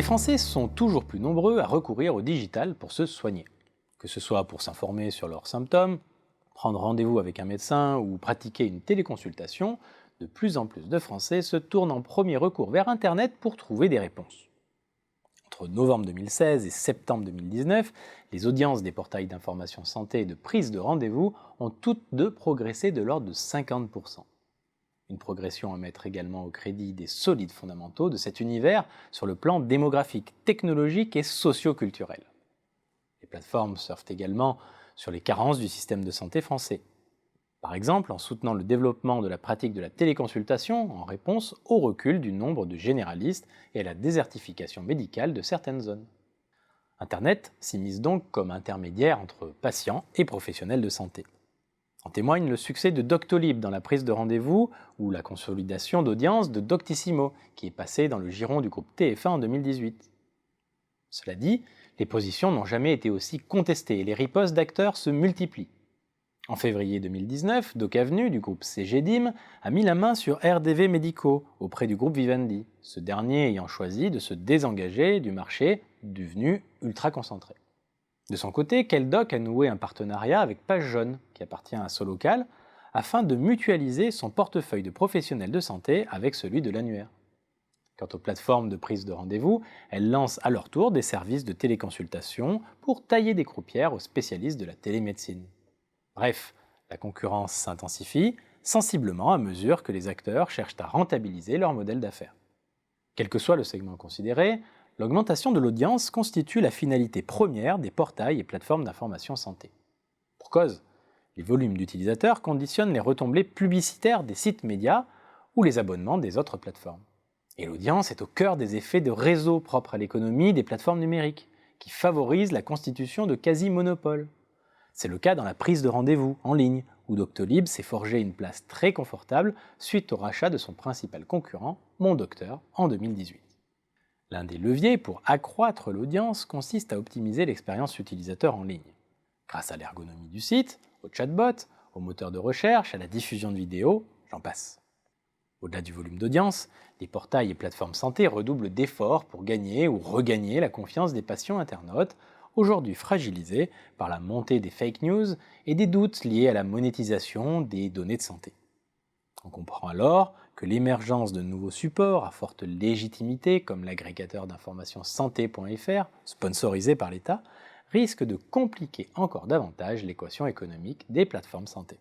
Les Français sont toujours plus nombreux à recourir au digital pour se soigner. Que ce soit pour s'informer sur leurs symptômes, prendre rendez-vous avec un médecin ou pratiquer une téléconsultation, de plus en plus de Français se tournent en premier recours vers Internet pour trouver des réponses. Entre novembre 2016 et septembre 2019, les audiences des portails d'information santé et de prise de rendez-vous ont toutes deux progressé de l'ordre de 50%. Une progression à mettre également au crédit des solides fondamentaux de cet univers sur le plan démographique, technologique et socio-culturel. Les plateformes surfent également sur les carences du système de santé français. Par exemple, en soutenant le développement de la pratique de la téléconsultation en réponse au recul du nombre de généralistes et à la désertification médicale de certaines zones. Internet s'immisce donc comme intermédiaire entre patients et professionnels de santé. En témoigne le succès de Doctolib dans la prise de rendez-vous ou la consolidation d'audience de Doctissimo, qui est passé dans le giron du groupe TF1 en 2018. Cela dit, les positions n'ont jamais été aussi contestées et les ripostes d'acteurs se multiplient. En février 2019, DocAvenue du groupe CGDIM a mis la main sur RDV Médicaux auprès du groupe Vivendi, ce dernier ayant choisi de se désengager du marché devenu ultra concentré. De son côté, Queldoc a noué un partenariat avec Page Jaune, qui appartient à Solocal, afin de mutualiser son portefeuille de professionnels de santé avec celui de l'annuaire. Quant aux plateformes de prise de rendez-vous, elles lancent à leur tour des services de téléconsultation pour tailler des croupières aux spécialistes de la télémédecine. Bref, la concurrence s'intensifie sensiblement à mesure que les acteurs cherchent à rentabiliser leur modèle d'affaires. Quel que soit le segment considéré, l'augmentation de l'audience constitue la finalité première des portails et plateformes d'information santé. Pour cause, les volumes d'utilisateurs conditionnent les retombées publicitaires des sites médias ou les abonnements des autres plateformes. Et l'audience est au cœur des effets de réseau propres à l'économie des plateformes numériques, qui favorisent la constitution de quasi-monopoles. C'est le cas dans la prise de rendez-vous en ligne, où Doctolib s'est forgé une place très confortable suite au rachat de son principal concurrent, Mon Docteur, en 2018. L'un des leviers pour accroître l'audience consiste à optimiser l'expérience utilisateur en ligne. Grâce à l'ergonomie du site, au chatbot, au moteur de recherche, à la diffusion de vidéos, j'en passe. Au-delà du volume d'audience, les portails et plateformes santé redoublent d'efforts pour gagner ou regagner la confiance des patients internautes, aujourd'hui fragilisés par la montée des fake news et des doutes liés à la monétisation des données de santé. On comprend alors que l'émergence de nouveaux supports à forte légitimité, comme l'agrégateur d'informations santé.fr, sponsorisé par l'État, risque de compliquer encore davantage l'équation économique des plateformes santé.